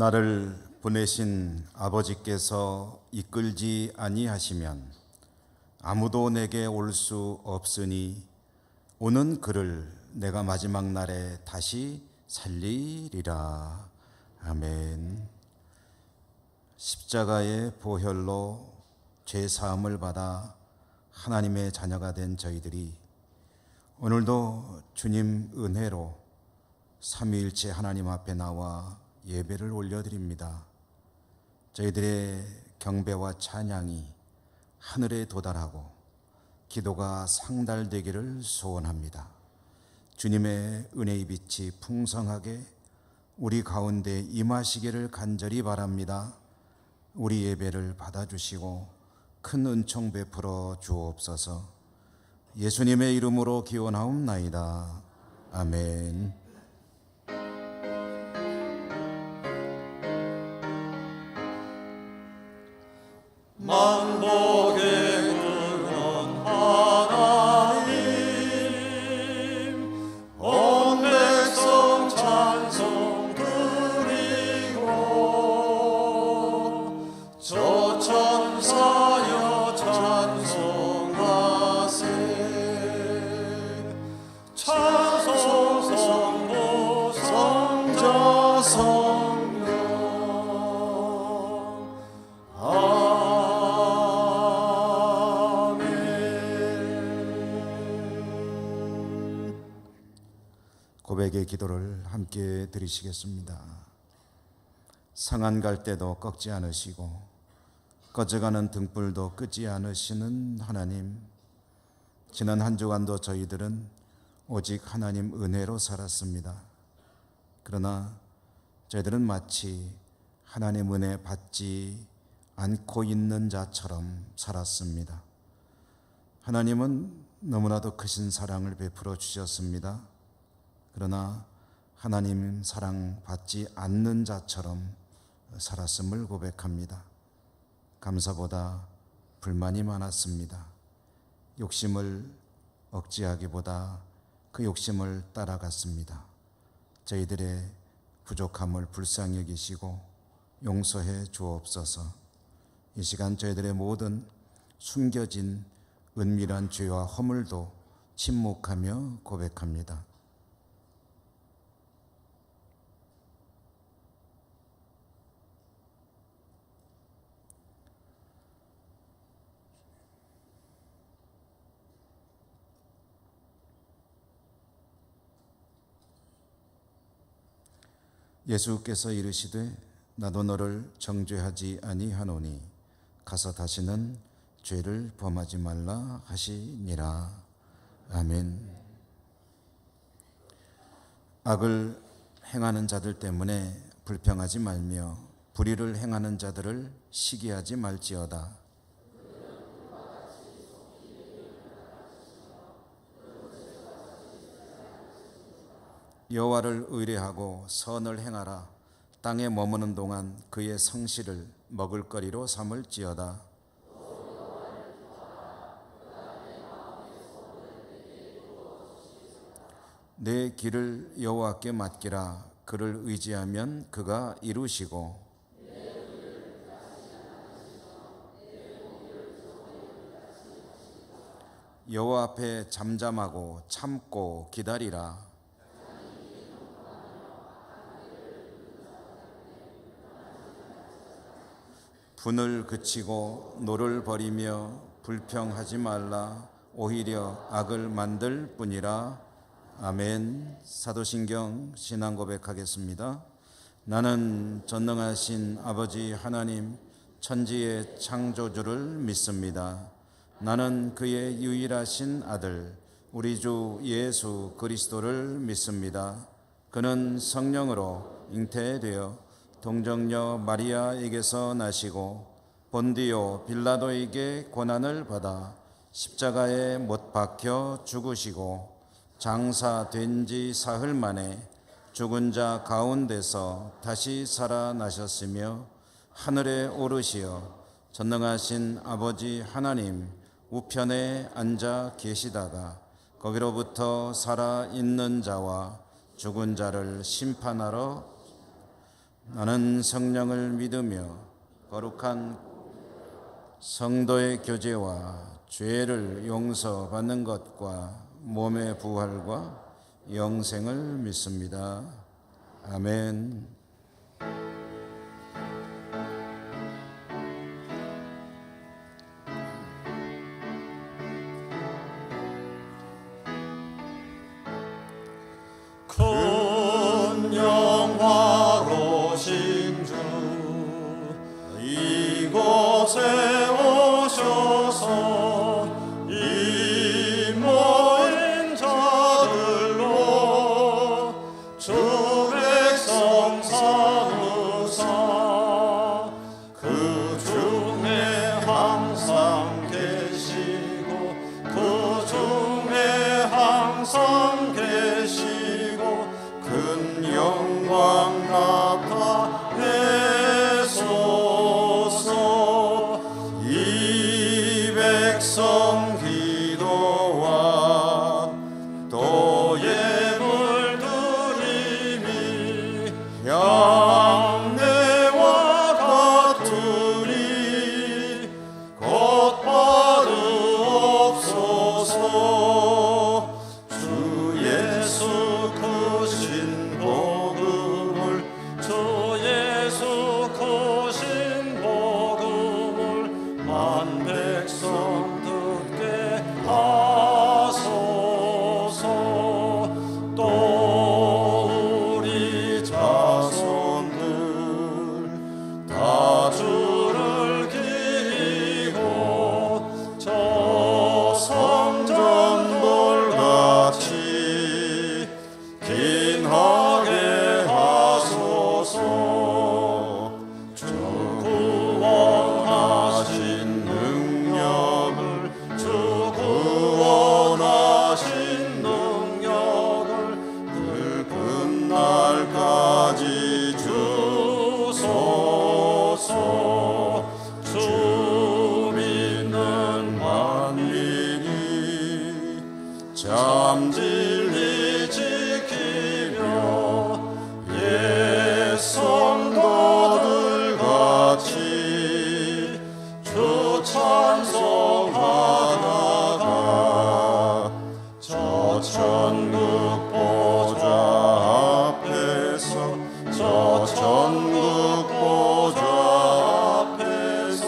나를 보내신 아버지께서 이끌지 아니하시면 아무도 내게 올 수 없으니 오는 그를 내가 마지막 날에 다시 살리리라. 아멘. 십자가의 보혈로 죄 사함을 받아 하나님의 자녀가 된 저희들이 오늘도 주님 은혜로 삼위일체 하나님 앞에 나와 예배를 올려드립니다. 저희들의 경배와 찬양이 하늘에 도달하고 기도가 상달되기를 소원합니다. 주님의 은혜의 빛이 풍성하게 우리 가운데 임하시기를 간절히 바랍니다. 우리 예배를 받아주시고 큰 은총 베풀어 주옵소서. 예수님의 이름으로 기원하옵나이다. 아멘. 만복의 근원 하나님, 온 백성 찬송 드리고 저 천사여 찬송하세. 찬송 성부 성자 성령 고백의 기도를 함께 드리시겠습니다. 상한 갈대도 꺾지 않으시고 꺼져가는 등불도 끄지 않으시는 하나님, 지난 한 주간도 저희들은 오직 하나님 은혜로 살았습니다. 그러나 저희들은 마치 하나님 은혜 받지 않고 있는 자처럼 살았습니다. 하나님은 너무나도 크신 사랑을 베풀어 주셨습니다. 그러나 하나님 사랑 받지 않는 자처럼 살았음을 고백합니다. 감사보다 불만이 많았습니다. 욕심을 억제하기보다 그 욕심을 따라갔습니다. 저희들의 부족함을 불쌍히 여기시고 용서해 주옵소서. 이 시간 저희들의 모든 숨겨진 은밀한 죄와 허물도 침묵하며 고백합니다. 예수께서 이르시되 나도 너를 정죄하지 아니하노니 가서 다시는 죄를 범하지 말라 하시니라. 아멘. 악을 행하는 자들 때문에 불평하지 말며 불의를 행하는 자들을 시기하지 말지어다. 여호와를 의뢰하고 선을 행하라. 땅에 머무는 동안 그의 성실을 먹을거리로 삼을지어다. 내 길을 여호와께 맡기라. 그를 의지하면 그가 이루시고 여호와 앞에 잠잠하고 참고 기다리라. 분을 그치고 노를 버리며 불평하지 말라. 오히려 악을 만들 뿐이라. 아멘. 사도신경 신앙 고백하겠습니다. 나는 전능하신 아버지 하나님 천지의 창조주를 믿습니다. 나는 그의 유일하신 아들 우리 주 예수 그리스도를 믿습니다. 그는 성령으로 잉태되어 동정녀 마리아에게서 나시고 본디오 빌라도에게 고난을 받아 십자가에 못 박혀 죽으시고 장사된 지 사흘 만에 죽은 자 가운데서 다시 살아나셨으며 하늘에 오르시어 전능하신 아버지 하나님 우편에 앉아 계시다가 거기로부터 살아있는 자와 죽은 자를 심판하러 나는 성령을 믿으며 거룩한 성도의 교제와 죄를 용서받는 것과 몸의 부활과 영생을 믿습니다. 아멘. 큰 영화로신 주 이곳에 오셔서 이 모인 자들로 주 백성 삼으사 그 중에 항상 계시고 그 중에 항상 계시고 큰 영광 나타내소서. 이 백성 기도와 또 예물 드림이 향내와 같으리 곧 받으옵소서. 주 예수 크신 복음을 주 예수 크신 복음을 만 백성 듣게 하소서. 또 우리 자손들 다 주를 기리고 저 성전돌같이 긴하게 하소서. 주 구원하신 능력을 주 구원하신 능력을 늙은 날까지 주소서. 주 믿는 만민이 참 진리 지키며 옛 성도들 같이 주 찬송하다가 저 천국 보좌 앞에서 저 천국 보좌 앞에서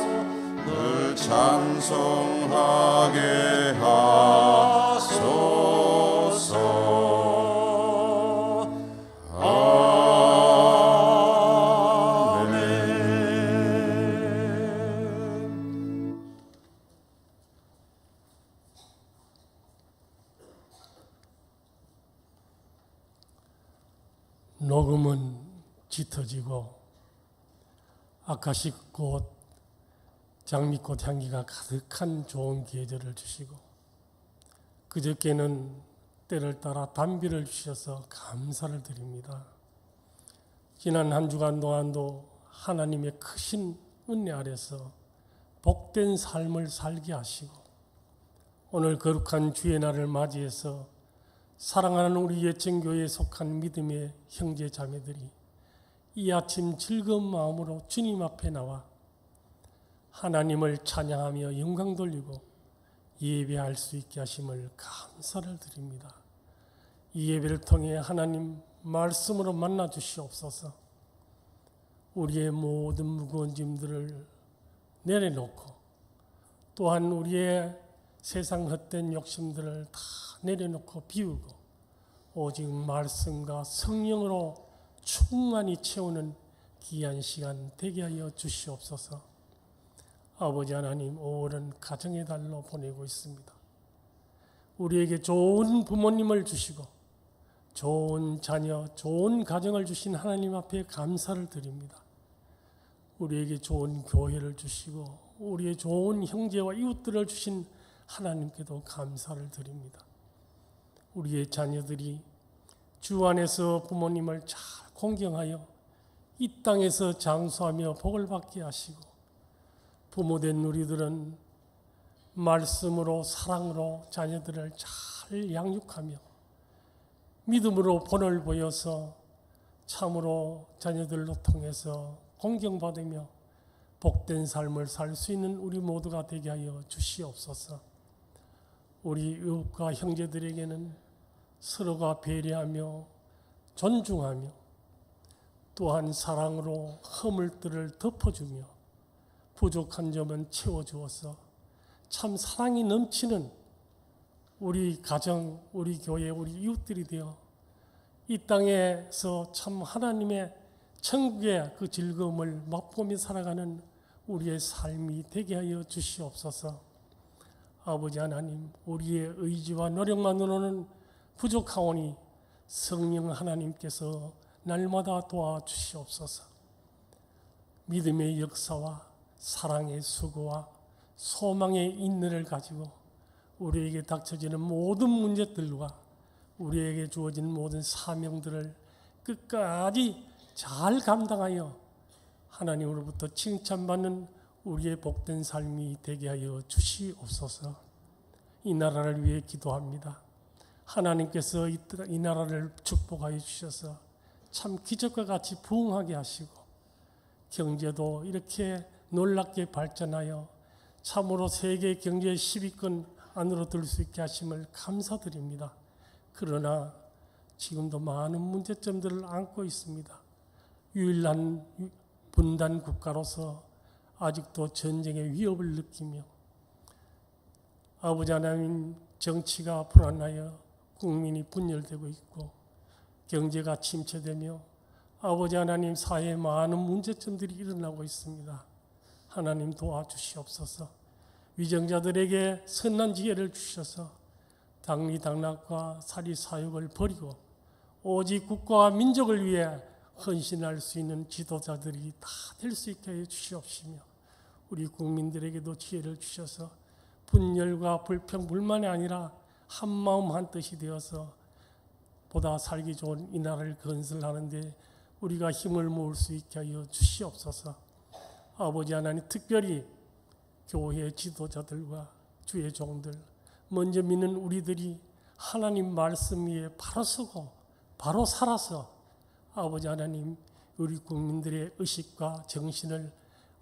늘 찬송하게 하소서. 아멘. 녹음은 짙어지고 아카식 꽃, 장미꽃 향기가 가득한 좋은 계절을 주시고 그저께는 때를 따라 단비를 주셔서 감사를 드립니다. 지난 한 주간 동안도 하나님의 크신 은혜 아래서 복된 삶을 살게 하시고 오늘 거룩한 주의 날을 맞이해서 사랑하는 우리 예천교회에 속한 믿음의 형제 자매들이 이 아침 즐거운 마음으로 주님 앞에 나와 하나님을 찬양하며 영광 돌리고 예배할 수 있게 하심을 감사를 드립니다. 이 예배를 통해 하나님 말씀으로 만나 주시옵소서. 우리의 모든 무거운 짐들을 내려놓고 또한 우리의 세상 헛된 욕심들을 다 내려놓고 비우고 오직 말씀과 성령으로 충만히 채우는 귀한 시간 되게 하여 주시옵소서. 아버지 하나님, 5월은 가정의 달로 보내고 있습니다. 우리에게 좋은 부모님을 주시고 좋은 자녀, 좋은 가정을 주신 하나님 앞에 감사를 드립니다. 우리에게 좋은 교회를 주시고 우리의 좋은 형제와 이웃들을 주신 하나님께도 감사를 드립니다. 우리의 자녀들이 주 안에서 부모님을 잘 공경하여 이 땅에서 장수하며 복을 받게 하시고 부모된 우리들은 말씀으로 사랑으로 자녀들을 잘 양육하며 믿음으로 본을 보여서 참으로 자녀들로 통해서 공경받으며 복된 삶을 살 수 있는 우리 모두가 되게 하여 주시옵소서. 우리 이웃과 형제들에게는 서로가 배려하며 존중하며 또한 사랑으로 허물들을 덮어주며 부족한 점은 채워주어서 참 사랑이 넘치는 우리 가정, 우리 교회, 우리 이웃들이 되어 이 땅에서 참 하나님의 천국의 그 즐거움을 맛보며 살아가는 우리의 삶이 되게 하여 주시옵소서. 아버지 하나님, 우리의 의지와 노력만으로는 부족하오니 성령 하나님께서 날마다 도와주시옵소서. 믿음의 역사와 사랑의 수고와 소망의 인내를 가지고 우리에게 닥쳐지는 모든 문제들과 우리에게 주어진 모든 사명들을 끝까지 잘 감당하여 하나님으로부터 칭찬받는 우리의 복된 삶이 되게 하여 주시옵소서. 이 나라를 위해 기도합니다. 하나님께서 이 나라를 축복하여 주셔서 참 기적과 같이 부흥하게 하시고 경제도 이렇게 놀랍게 발전하여 참으로 세계 경제 10위권 안으로 들 수 있게 하심을 감사드립니다. 그러나 지금도 많은 문제점들을 안고 있습니다. 유일한 분단 국가로서 아직도 전쟁의 위협을 느끼며 아버지 하나님 정치가 불안하여 국민이 분열되고 있고 경제가 침체되며 아버지 하나님 사회에 많은 문제점들이 일어나고 있습니다. 하나님 도와주시옵소서. 위정자들에게 선한 지혜를 주셔서 당리당락과 사리사욕을 버리고 오직 국가와 민족을 위해 헌신할 수 있는 지도자들이 다 될 수 있게 해 주시옵시며 우리 국민들에게도 지혜를 주셔서 분열과 불평, 불만이 아니라 한마음 한뜻이 되어서 보다 살기 좋은 이 나라를 건설하는 데 우리가 힘을 모을 수 있게 하여 주시옵소서. 아버지 하나님, 특별히 교회 지도자들과 주의 종들, 먼저 믿는 우리들이 하나님 말씀 위에 바로 서고 바로 살아서 아버지 하나님 우리 국민들의 의식과 정신을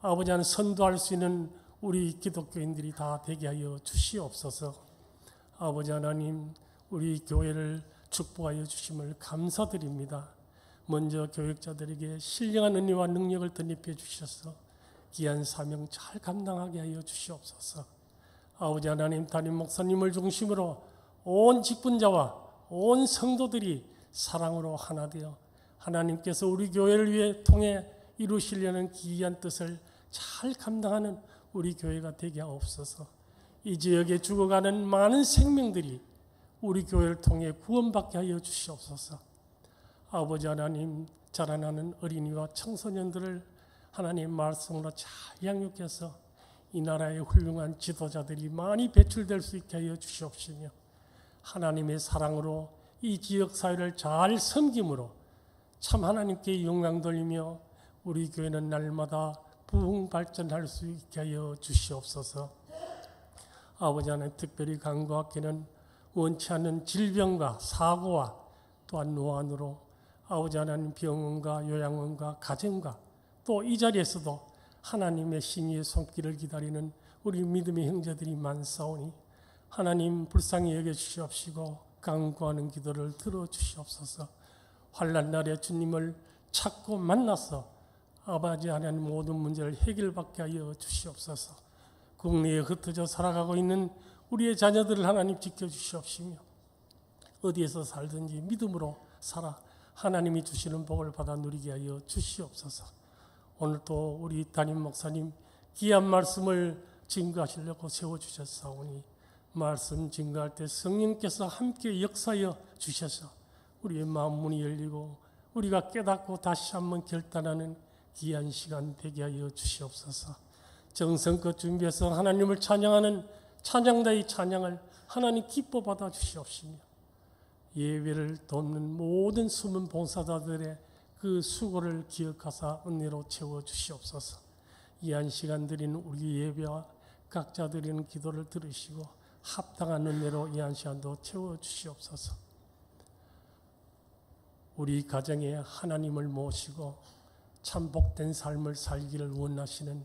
아버지 하나님 선도할 수 있는 우리 기독교인들이 다 되게 하여 주시옵소서. 아버지 하나님, 우리 교회를 축복하여 주심을 감사드립니다. 먼저 교육자들에게 신령한 은혜와 능력을 덧입혀 주셔서 귀한 사명 잘 감당하게 하여 주시옵소서. 아버지 하나님, 담임 목사님을 중심으로 온 직분자와 온 성도들이 사랑으로 하나 되어 하나님께서 우리 교회를 위해 통해 이루시려는 기이한 뜻을 잘 감당하는 우리 교회가 되게 하옵소서. 이 지역에 죽어가는 많은 생명들이 우리 교회를 통해 구원받게 하여 주시옵소서. 아버지 하나님, 자라나는 어린이와 청소년들을 하나님 말씀으로 잘 양육해서 이 나라의 훌륭한 지도자들이 많이 배출될 수 있게 하여 주시옵시며 하나님의 사랑으로 이 지역 사회를 잘 섬김으로 참 하나님께 영광 돌리며 우리 교회는 날마다 부흥 발전할 수 있게 하여 주시옵소서. 아버지 하나님, 특별히 간구하기는 원치 않는 질병과 사고와 또한 노안으로 아버지 하나님 병원과 요양원과 가정과 또 이 자리에서도 하나님의 신의의 손길을 기다리는 우리 믿음의 형제들이 많사오니 하나님 불쌍히 여겨주시옵시고 간구하는 기도를 들어주시옵소서. 환난 날에 주님을 찾고 만나서 아버지 하나님 모든 문제를 해결받게 하여 주시옵소서. 국내에 흩어져 살아가고 있는 우리의 자녀들을 하나님 지켜주시옵시며 어디에서 살든지 믿음으로 살아 하나님이 주시는 복을 받아 누리게 하여 주시옵소서. 오늘 또 우리 담임 목사님 귀한 말씀을 증거하시려고 세워주셨사오니 말씀 증거할 때 성령께서 함께 역사하여 주셔서 우리의 마음 문이 열리고 우리가 깨닫고 다시 한번 결단하는 귀한 시간 되게 하여 주시옵소서. 정성껏 준비해서 하나님을 찬양하는 찬양자의 찬양을 하나님 기뻐 받아 주시옵시며 예배를 돕는 모든 숨은 봉사자들의 그 수고를 기억하사 은혜로 채워주시옵소서. 이 한 시간 드리는 우리 예배와 각자 드리는 기도를 들으시고 합당한 은혜로 이 한 시간도 채워주시옵소서. 우리 가정에 하나님을 모시고 참 복된 삶을 살기를 원하시는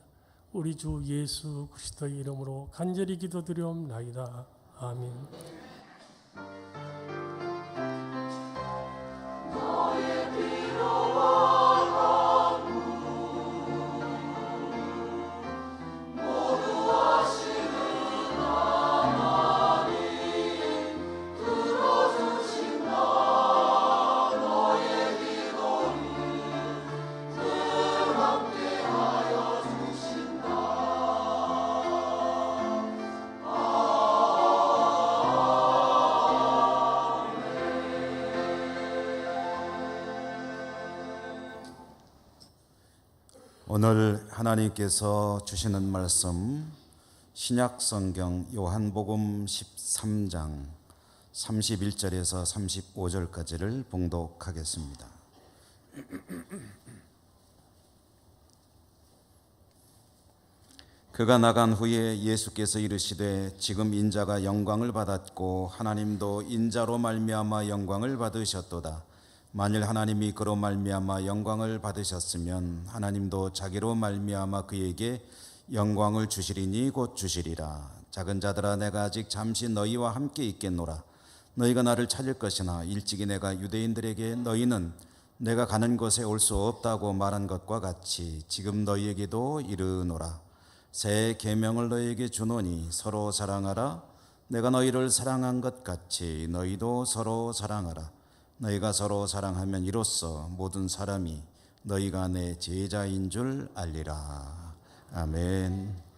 우리 주 예수 그리스도의 이름으로 간절히 기도드리옵나이다. 아멘. 오늘 하나님께서 주시는 말씀 신약성경 요한복음 13장 31절에서 35절까지를 봉독하겠습니다. 그가 나간 후에 예수께서 이르시되 지금 인자가 영광을 받았고 하나님도 인자로 말미암아 영광을 받으셨도다. 만일 하나님이 그로 말미암아 영광을 받으셨으면 하나님도 자기로 말미암아 그에게 영광을 주시리니 곧 주시리라. 작은 자들아 내가 아직 잠시 너희와 함께 있겠노라. 너희가 나를 찾을 것이나 일찍이 내가 유대인들에게 너희는 내가 가는 곳에 올 수 없다고 말한 것과 같이 지금 너희에게도 이르노라. 새 계명을 너희에게 주노니 서로 사랑하라. 내가 너희를 사랑한 것 같이 너희도 서로 사랑하라. 너희가 서로 사랑하면 이로써 모든 사람이 너희가 내 제자인 줄 알리라. 아멘.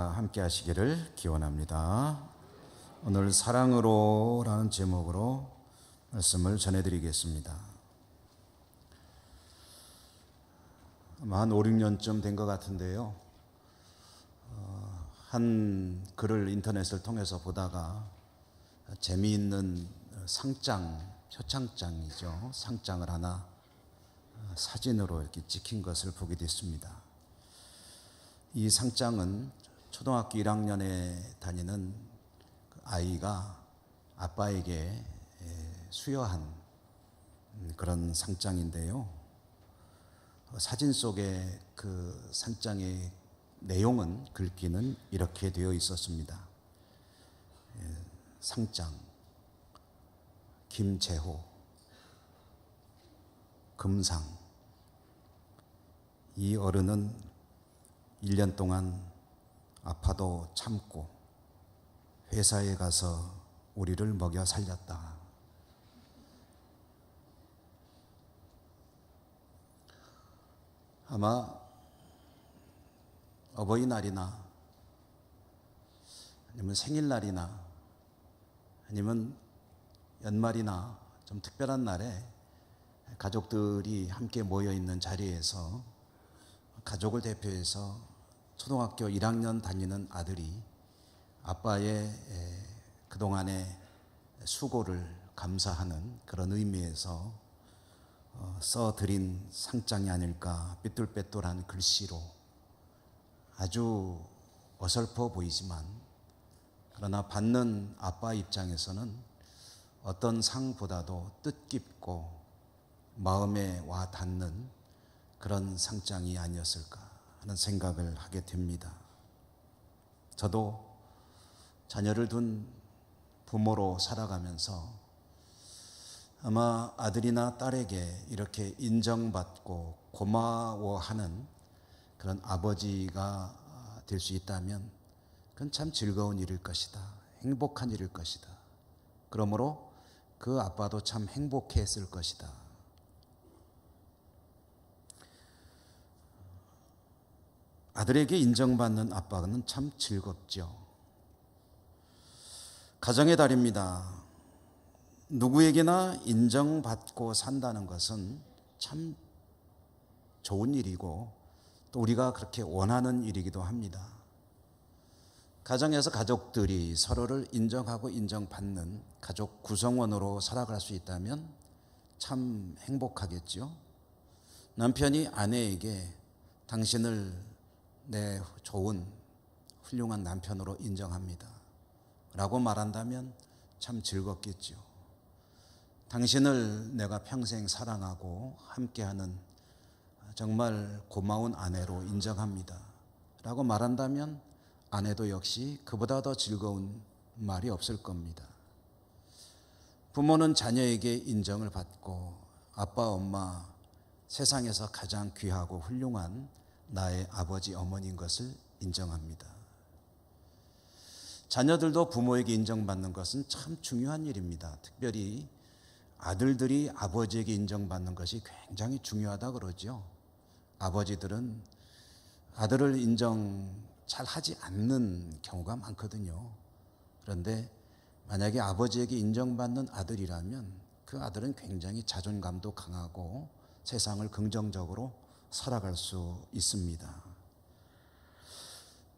은혜가 함께 하시기를 기원합니다. 오늘 사랑으로라는 제목으로 말씀을 전해드리겠습니다. 아마 한 5, 6년쯤 된 것 같은데요. 한 글을 인터넷을 통해서 보다가 재미있는 표창장이죠. 상장을 하나 사진으로 이렇게 찍힌 것을 보게 됐습니다. 이 상장은 초등학교 1학년에 다니는 아이가 아빠에게 수여한 그런 상장인데요. 사진 속에 그 상장의 내용은 글귀는 이렇게 되어 있었습니다. 상장 김재호 금상. 이 어른은 1년 동안 아파도 참고 회사에 가서 우리를 먹여 살렸다. 아마 어버이날이나 아니면 생일날이나 아니면 연말이나 좀 특별한 날에 가족들이 함께 모여 있는 자리에서 가족을 대표해서 초등학교 1학년 다니는 아들이 아빠의 그동안의 수고를 감사하는 그런 의미에서 써드린 상장이 아닐까. 삐뚤빼뚤한 글씨로 아주 어설퍼 보이지만, 그러나 받는 아빠 입장에서는 어떤 상보다도 뜻깊고 마음에 와 닿는 그런 상장이 아니었을까 하는 생각을 하게 됩니다. 저도 자녀를 둔 부모로 살아가면서 아마 아들이나 딸에게 이렇게 인정받고 고마워하는 그런 아버지가 될 수 있다면 그건 참 즐거운 일일 것이다. 행복한 일일 것이다. 그러므로 그 아빠도 참 행복했을 것이다. 아들에게 인정받는 아빠는 참 즐겁죠. 가정의 달입니다. 누구에게나 인정받고 산다는 것은 참 좋은 일이고 또 우리가 그렇게 원하는 일이기도 합니다. 가정에서 가족들이 서로를 인정하고 인정받는 가족 구성원으로 살아갈 수 있다면 참 행복하겠죠. 남편이 아내에게 당신을 내 좋은 훌륭한 남편으로 인정합니다 라고 말한다면 참 즐겁겠죠. 당신을 내가 평생 사랑하고 함께하는 정말 고마운 아내로 인정합니다 라고 말한다면 아내도 역시 그보다 더 즐거운 말이 없을 겁니다. 부모는 자녀에게 인정을 받고 아빠, 엄마, 세상에서 가장 귀하고 훌륭한 나의 아버지, 어머니인 것을 인정합니다. 자녀들도 부모에게 인정받는 것은 참 중요한 일입니다. 특별히 아들들이 아버지에게 인정받는 것이 굉장히 중요하다 그러죠. 아버지들은 아들을 인정 잘 하지 않는 경우가 많거든요. 그런데 만약에 아버지에게 인정받는 아들이라면 그 아들은 굉장히 자존감도 강하고 세상을 긍정적으로 살아갈 수 있습니다.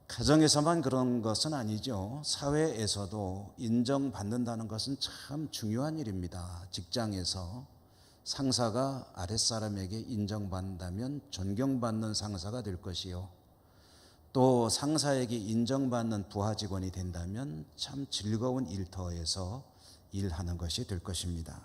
가정에서만 그런 것은 아니죠. 사회에서도 인정받는다는 것은 참 중요한 일입니다. 직장에서 상사가 아랫사람에게 인정받는다면 존경받는 상사가 될 것이요, 또 상사에게 인정받는 부하 직원이 된다면 참 즐거운 일터에서 일하는 것이 될 것입니다.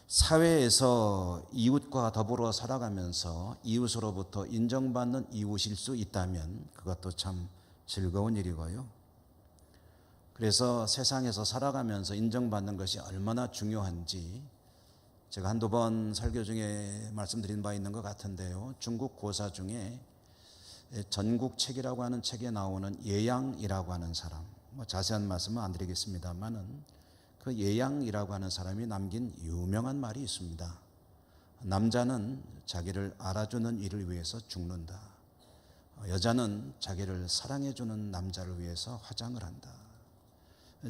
사회에서 이웃과 더불어 살아가면서 이웃으로부터 인정받는 이웃일 수 있다면 그것도 참 즐거운 일이고요. 그래서 세상에서 살아가면서 인정받는 것이 얼마나 중요한지 제가 한두 번 설교 중에 말씀드린 바 있는 것 같은데요. 중국 고사 중에 전국책이라고 하는 책에 나오는 예양이라고 하는 사람, 자세한 말씀은 안 드리겠습니다만은 그 예양이라고 하는 사람이 남긴 유명한 말이 있습니다. 남자는 자기를 알아주는 일을 위해서 죽는다. 여자는 자기를 사랑해주는 남자를 위해서 화장을 한다.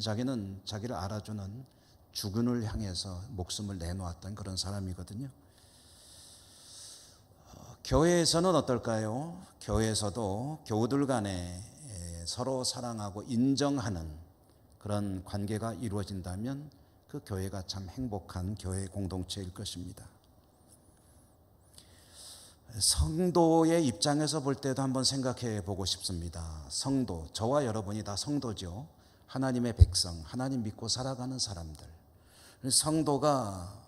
자기는 자기를 알아주는 주군을 향해서 목숨을 내놓았던 그런 사람이거든요. 교회에서는 어떨까요? 교회에서도 교우들 간에 서로 사랑하고 인정하는 그런 관계가 이루어진다면 그 교회가 참 행복한 교회 공동체일 것입니다. 성도의 입장에서 볼 때도 한번 생각해 보고 싶습니다. 성도, 저와 여러분이 다 성도죠. 하나님의 백성, 하나님 믿고 살아가는 사람들. 성도가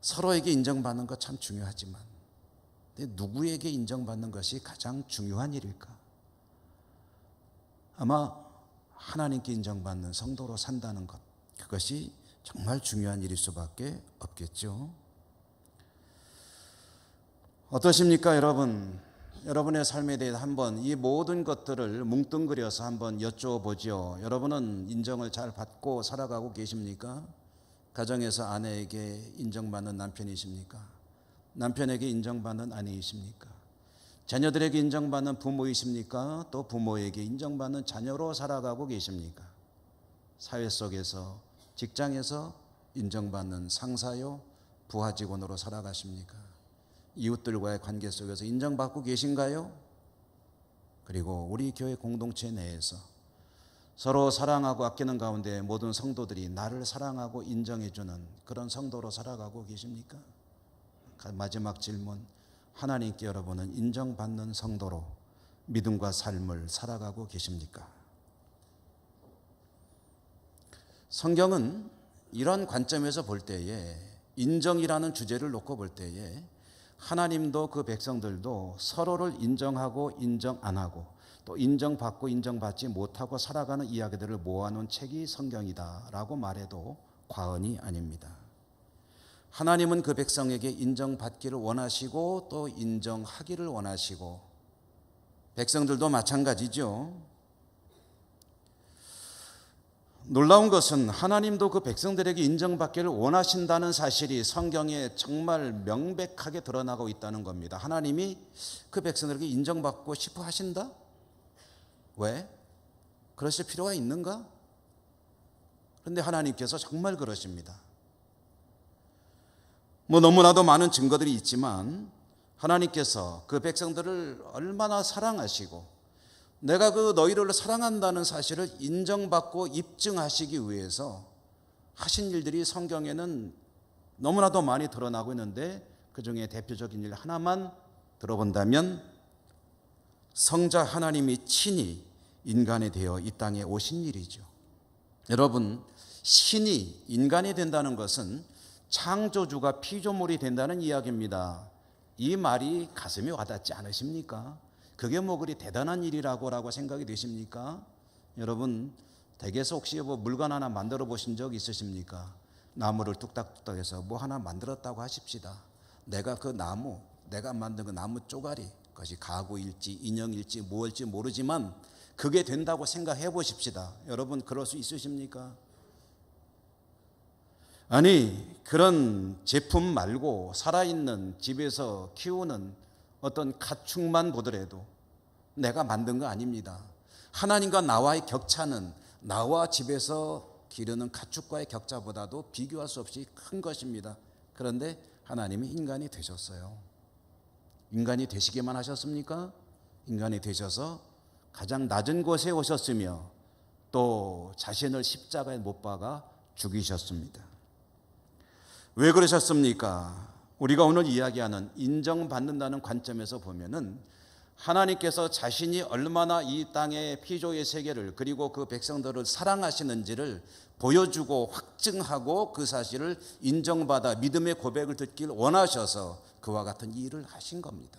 서로에게 인정받는 것 참 중요하지만 누구에게 인정받는 것이 가장 중요한 일일까? 아마 하나님께 인정받는 성도로 산다는 것, 그것이 정말 중요한 일일 수밖에 없겠죠. 어떠십니까, 여러분? 여러분의 삶에 대해 한번 이 모든 것들을 뭉뚱그려서 한번 여쭤보죠. 여러분은 인정을 잘 받고 살아가고 계십니까? 가정에서 아내에게 인정받는 남편이십니까? 남편에게 인정받는 아내이십니까? 자녀들에게 인정받는 부모이십니까? 또 부모에게 인정받는 자녀로 살아가고 계십니까? 사회 속에서, 직장에서 인정받는 상사요, 부하 직원으로 살아가십니까? 이웃들과의 관계 속에서 인정받고 계신가요? 그리고 우리 교회 공동체 내에서 서로 사랑하고 아끼는 가운데 모든 성도들이 나를 사랑하고 인정해주는 그런 성도로 살아가고 계십니까? 마지막 질문, 하나님께 여러분은 인정받는 성도로 믿음과 삶을 살아가고 계십니까? 성경은 이런 관점에서 볼 때에, 인정이라는 주제를 놓고 볼 때에 하나님도 그 백성들도 서로를 인정하고 인정 안 하고 또 인정받고 인정받지 못하고 살아가는 이야기들을 모아놓은 책이 성경이다라고 말해도 과언이 아닙니다. 하나님은 그 백성에게 인정받기를 원하시고 또 인정하기를 원하시고, 백성들도 마찬가지죠. 놀라운 것은 하나님도 그 백성들에게 인정받기를 원하신다는 사실이 성경에 정말 명백하게 드러나고 있다는 겁니다. 하나님이 그 백성들에게 인정받고 싶어 하신다? 왜? 그러실 필요가 있는가? 그런데 하나님께서 정말 그러십니다. 너무나도 많은 증거들이 있지만 하나님께서 그 백성들을 얼마나 사랑하시고 내가 그 너희를 사랑한다는 사실을 인정받고 입증하시기 위해서 하신 일들이 성경에는 너무나도 많이 드러나고 있는데, 그 중에 대표적인 일 하나만 들어본다면 성자 하나님이 친히 인간이 되어 이 땅에 오신 일이죠. 여러분, 신이 인간이 된다는 것은 창조주가 피조물이 된다는 이야기입니다. 이 말이 가슴에 와닿지 않으십니까? 그게 그리 대단한 일이라고 생각이 되십니까? 여러분, 댁에서 혹시 물건 하나 만들어 보신 적 있으십니까? 나무를 뚝딱뚝딱 해서 하나 만들었다고 하십시다. 내가 그 나무, 내가 만든 그 나무 쪼가리, 그것이 가구일지 인형일지 무엇일지 모르지만 그게 된다고 생각해 보십시다. 여러분, 그럴 수 있으십니까? 아니, 그런 제품 말고 살아있는 집에서 키우는 어떤 가축만 보더라도 내가 만든 거 아닙니다. 하나님과 나와의 격차는 나와 집에서 기르는 가축과의 격차보다도 비교할 수 없이 큰 것입니다. 그런데 하나님이 인간이 되셨어요. 인간이 되시기만 하셨습니까? 인간이 되셔서 가장 낮은 곳에 오셨으며 또 자신을 십자가에 못 박아 죽이셨습니다. 왜 그러셨습니까? 우리가 오늘 이야기하는 인정받는다는 관점에서 보면은 하나님께서 자신이 얼마나 이 땅의 피조의 세계를 그리고 그 백성들을 사랑하시는지를 보여주고 확증하고 그 사실을 인정받아 믿음의 고백을 듣길 원하셔서 그와 같은 일을 하신 겁니다.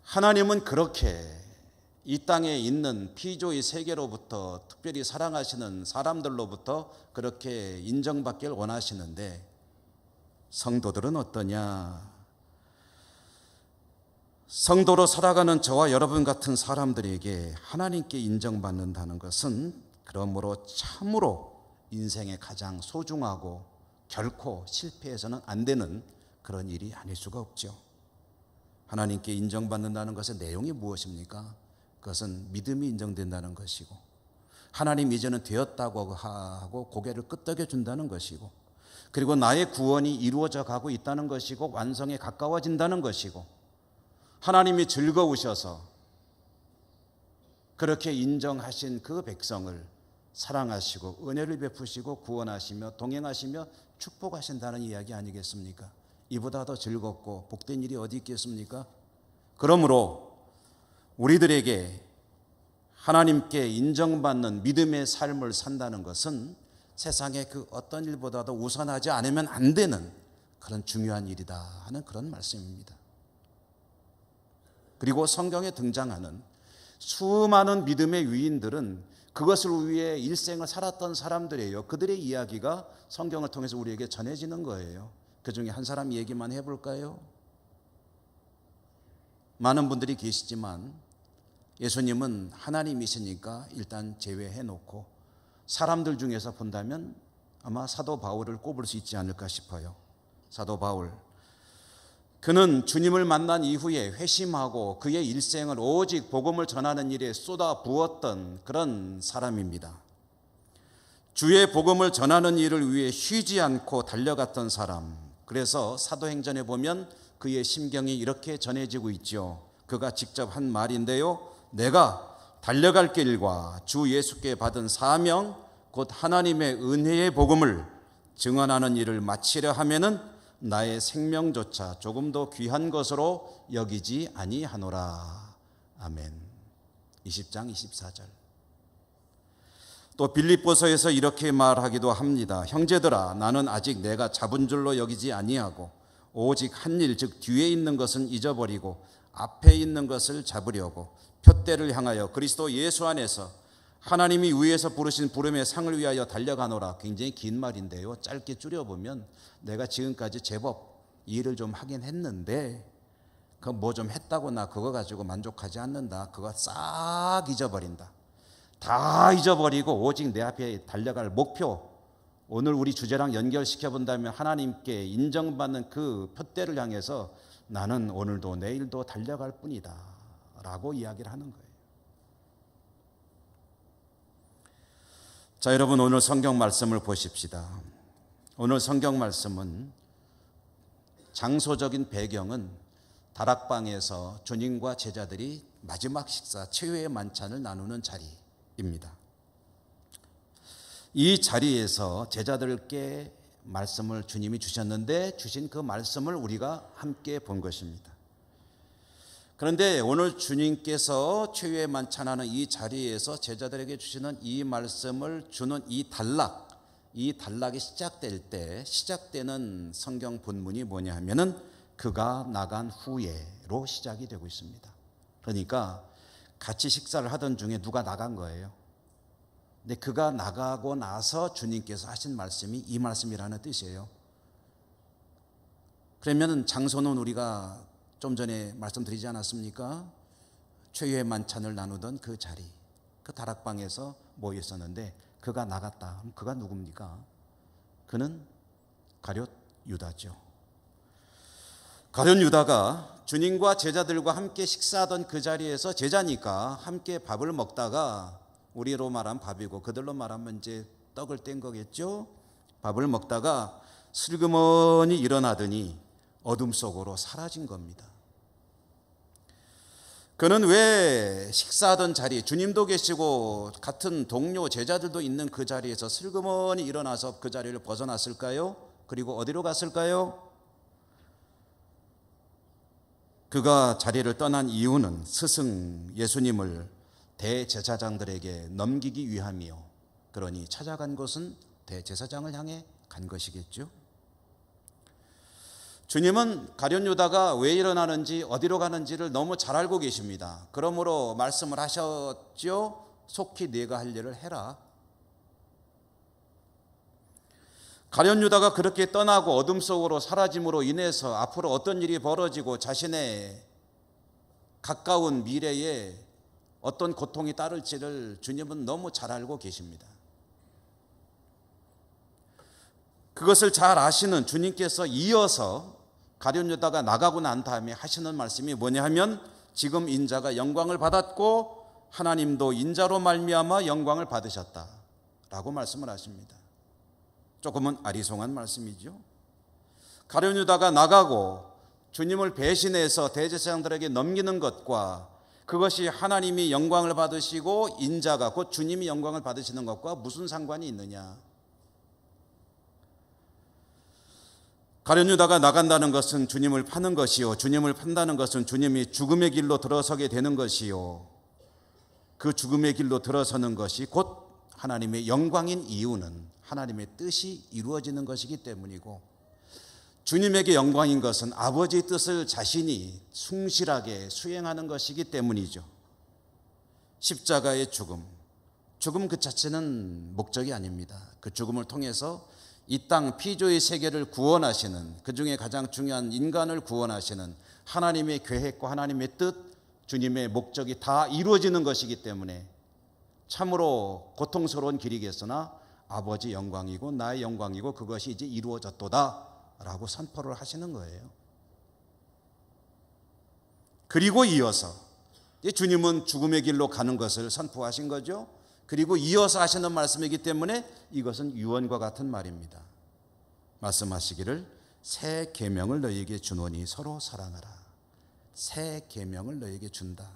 하나님은 그렇게 이 땅에 있는 피조의 세계로부터 특별히 사랑하시는 사람들로부터 그렇게 인정받길 원하시는데, 성도들은 어떠냐? 성도로 살아가는 저와 여러분 같은 사람들에게 하나님께 인정받는다는 것은 그러므로 참으로 인생의 가장 소중하고 결코 실패해서는 안 되는 그런 일이 아닐 수가 없죠. 하나님께 인정받는다는 것의 내용이 무엇입니까? 그것은 믿음이 인정된다는 것이고, 하나님 이제는 되었다고 하고 고개를 끄덕여 준다는 것이고, 그리고 나의 구원이 이루어져 가고 있다는 것이고 완성에 가까워진다는 것이고, 하나님이 즐거우셔서 그렇게 인정하신 그 백성을 사랑하시고 은혜를 베푸시고 구원하시며 동행하시며 축복하신다는 이야기 아니겠습니까? 이보다 더 즐겁고 복된 일이 어디 있겠습니까? 그러므로 우리들에게 하나님께 인정받는 믿음의 삶을 산다는 것은 세상의 그 어떤 일보다도 우선하지 않으면 안 되는 그런 중요한 일이다 하는 그런 말씀입니다. 그리고 성경에 등장하는 수많은 믿음의 위인들은 그것을 위해 일생을 살았던 사람들이에요. 그들의 이야기가 성경을 통해서 우리에게 전해지는 거예요. 그 중에 한 사람 얘기만 해볼까요? 많은 분들이 계시지만 예수님은 하나님이시니까 일단 제외해놓고 사람들 중에서 본다면 아마 사도 바울을 꼽을 수 있지 않을까 싶어요. 사도 바울, 그는 주님을 만난 이후에 회심하고 그의 일생을 오직 복음을 전하는 일에 쏟아 부었던 그런 사람입니다. 주의 복음을 전하는 일을 위해 쉬지 않고 달려갔던 사람. 그래서 사도행전에 보면 그의 심경이 이렇게 전해지고 있죠. 그가 직접 한 말인데요. 내가 달려갈 길과 주 예수께 받은 사명 곧 하나님의 은혜의 복음을 증언하는 일을 마치려 하면은 나의 생명조차 조금 더 귀한 것으로 여기지 아니하노라. 아멘. 20장 24절. 또 빌립보서에서 이렇게 말하기도 합니다. 형제들아, 나는 아직 내가 잡은 줄로 여기지 아니하고 오직 한 일, 즉 뒤에 있는 것은 잊어버리고 앞에 있는 것을 잡으려고 표대를 향하여 그리스도 예수 안에서 하나님이 위에서 부르신 부름의 상을 위하여 달려가노라. 굉장히 긴 말인데요. 짧게 줄여보면 내가 지금까지 제법 일을 좀 하긴 했는데 그 뭐 좀 했다고 나 그거 가지고 만족하지 않는다. 그거 싹 잊어버린다. 다 잊어버리고 오직 내 앞에 달려갈 목표, 오늘 우리 주제랑 연결시켜 본다면 하나님께 인정받는 그 표대를 향해서 나는 오늘도 내일도 달려갈 뿐이다 라고 이야기를 하는 거예요. 자, 여러분, 오늘 성경 말씀을 보십시다. 오늘 성경 말씀은 장소적인 배경은 다락방에서 주님과 제자들이 마지막 식사 최후의 만찬을 나누는 자리입니다. 이 자리에서 제자들께 말씀을 주님이 주셨는데 주신 그 말씀을 우리가 함께 본 것입니다. 그런데 오늘 주님께서 최후의 만찬하는 이 자리에서 제자들에게 주시는 이 말씀을 주는 이 단락이 시작될 때 시작되는 성경 본문이 뭐냐 하면은 그가 나간 후에로 시작이 되고 있습니다. 그러니까 같이 식사를 하던 중에 누가 나간 거예요. 근데 그가 나가고 나서 주님께서 하신 말씀이 이 말씀이라는 뜻이에요. 그러면 장소는 우리가 좀 전에 말씀드리지 않았습니까? 최후의 만찬을 나누던 그 자리, 그 다락방에서 모여 있었는데 그가 나갔다. 그럼 그가 누굽니까? 그는 가룟 유다죠. 가룟 유다가 주님과 제자들과 함께 식사하던 그 자리에서 제자니까 함께 밥을 먹다가, 우리로 말하면 밥이고 그들로 말하면 이제 떡을 뗀 거겠죠. 밥을 먹다가 슬그머니 일어나더니 어둠 속으로 사라진 겁니다. 그는 왜 식사하던 자리, 주님도 계시고 같은 동료 제자들도 있는 그 자리에서 슬그머니 일어나서 그 자리를 벗어났을까요? 그리고 어디로 갔을까요? 그가 자리를 떠난 이유는 스승 예수님을 대제사장들에게 넘기기 위함이요. 그러니 찾아간 곳은 대제사장을 향해 간 것이겠죠. 주님은 가룟 유다가 왜 일어나는지 어디로 가는지를 너무 잘 알고 계십니다. 그러므로 말씀을 하셨죠. 속히 네가 할 일을 해라. 가룟 유다가 그렇게 떠나고 어둠 속으로 사라짐으로 인해서 앞으로 어떤 일이 벌어지고 자신의 가까운 미래에 어떤 고통이 따를지를 주님은 너무 잘 알고 계십니다. 그것을 잘 아시는 주님께서 이어서 가룟 유다가 나가고 난 다음에 하시는 말씀이 뭐냐 하면 지금 인자가 영광을 받았고 하나님도 인자로 말미암아 영광을 받으셨다라고 말씀을 하십니다. 조금은 아리송한 말씀이죠. 가룟 유다가 나가고 주님을 배신해서 대제사장들에게 넘기는 것과 그것이 하나님이 영광을 받으시고 인자가 곧 주님이 영광을 받으시는 것과 무슨 상관이 있느냐? 가룟 유다가 나간다는 것은 주님을 파는 것이요, 주님을 판다는 것은 주님이 죽음의 길로 들어서게 되는 것이요, 그 죽음의 길로 들어서는 것이 곧 하나님의 영광인 이유는 하나님의 뜻이 이루어지는 것이기 때문이고, 주님에게 영광인 것은 아버지의 뜻을 자신이 충실하게 수행하는 것이기 때문이죠. 십자가의 죽음 그 자체는 목적이 아닙니다. 그 죽음을 통해서 이 땅 피조의 세계를 구원하시는, 그 중에 가장 중요한 인간을 구원하시는 하나님의 계획과 하나님의 뜻, 주님의 목적이 다 이루어지는 것이기 때문에 참으로 고통스러운 길이겠으나 아버지 영광이고 나의 영광이고 그것이 이제 이루어졌도다 라고 선포를 하시는 거예요. 그리고 이어서 주님은 죽음의 길로 가는 것을 선포하신 거죠. 그리고 이어서 하시는 말씀이기 때문에 이것은 유언과 같은 말입니다. 말씀하시기를 새 계명을 너희에게 주노니 서로 사랑하라. 새 계명을 너희에게 준다.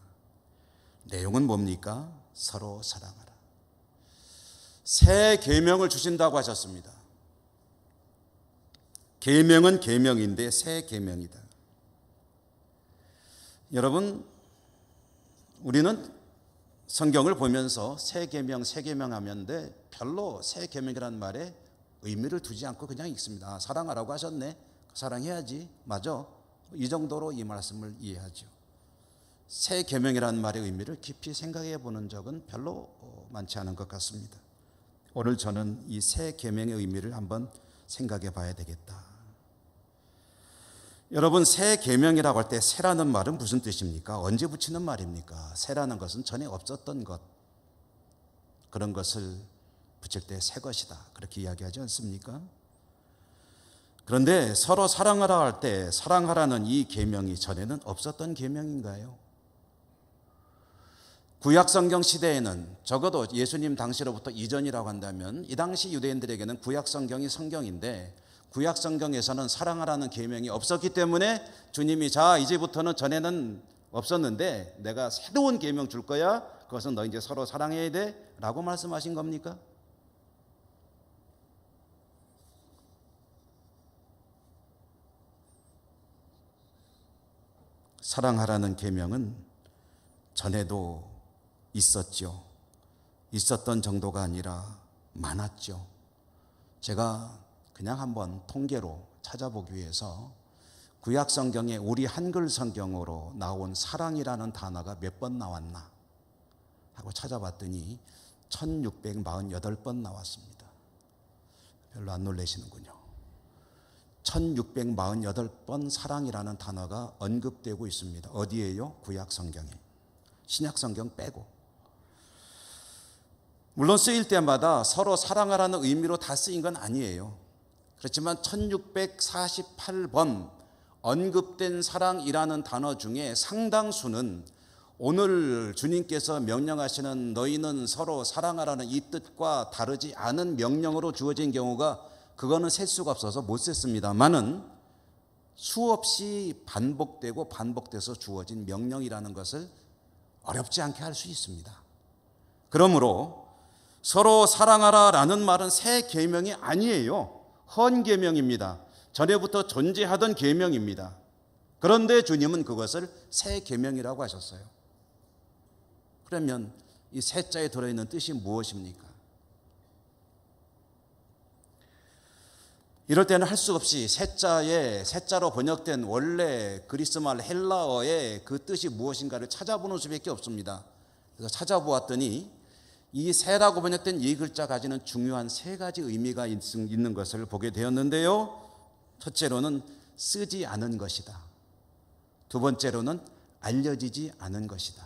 내용은 뭡니까? 서로 사랑하라. 새 계명을 주신다고 하셨습니다. 계명은 계명인데 새 계명이다. 여러분, 우리는 성경을 보면서 새 계명 하면 별로 새 계명이라는 말에 의미를 두지 않고 그냥 읽습니다. 사랑하라고 하셨네. 사랑해야지. 맞아. 이 정도로 이 말씀을 이해하죠. 새 계명이라는 말의 의미를 깊이 생각해 보는 적은 별로 많지 않은 것 같습니다. 오늘 저는 이 새 계명의 의미를 한번 생각해 봐야 되겠다. 여러분, 새 계명이라고 할 때 새라는 말은 무슨 뜻입니까? 언제 붙이는 말입니까? 새라는 것은 전에 없었던 것, 그런 것을 붙일 때 새 것이다, 그렇게 이야기하지 않습니까? 그런데 서로 사랑하라 할 때 사랑하라는 이 계명이 전에는 없었던 계명인가요? 구약성경 시대에는 적어도 예수님 당시로부터 이전이라고 한다면 이 당시 유대인들에게는 구약성경이 성경인데 구약성경에서는 사랑하라는 계명이 없었기 때문에 주님이 자 이제부터는 전에는 없었는데 내가 새로운 계명 줄 거야. 그것은 너 이제 서로 사랑해야 돼 라고 말씀하신 겁니까? 사랑하라는 계명은 전에도 있었죠. 있었던 정도가 아니라 많았죠. 제가 그냥 한번 통계로 찾아보기 위해서 구약 성경에 우리 한글 성경으로 나온 사랑이라는 단어가 몇 번 나왔나 하고 찾아봤더니 1648번 나왔습니다. 별로 안 놀라시는군요. 1648번 사랑이라는 단어가 언급되고 있습니다. 어디에요? 구약 성경에. 신약 성경 빼고. 물론 쓰일 때마다 서로 사랑하라는 의미로 다 쓰인 건 아니에요. 그렇지만 1648번 언급된 사랑이라는 단어 중에 상당수는 오늘 주님께서 명령하시는 너희는 서로 사랑하라는 이 뜻과 다르지 않은 명령으로 주어진 경우가 그거는 셀 수가 없어서 못 셌습니다만은 수없이 반복돼서 주어진 명령이라는 것을 어렵지 않게 할 수 있습니다. 그러므로 서로 사랑하라라는 말은 새 계명이 아니에요. 헌 계명입니다. 전에부터 존재하던 계명입니다. 그런데 주님은 그것을 새 계명이라고 하셨어요. 그러면 이 새자에 들어있는 뜻이 무엇입니까? 이럴 때는 할 수 없이 새자로 번역된 원래 그리스말 헬라어의 그 뜻이 무엇인가를 찾아보는 수밖에 없습니다. 그래서 찾아보았더니 이 새라고 번역된 이 글자 가지는 중요한 세 가지 의미가 있는 것을 보게 되었는데요. 첫째로는 쓰지 않은 것이다. 두 번째로는 알려지지 않은 것이다.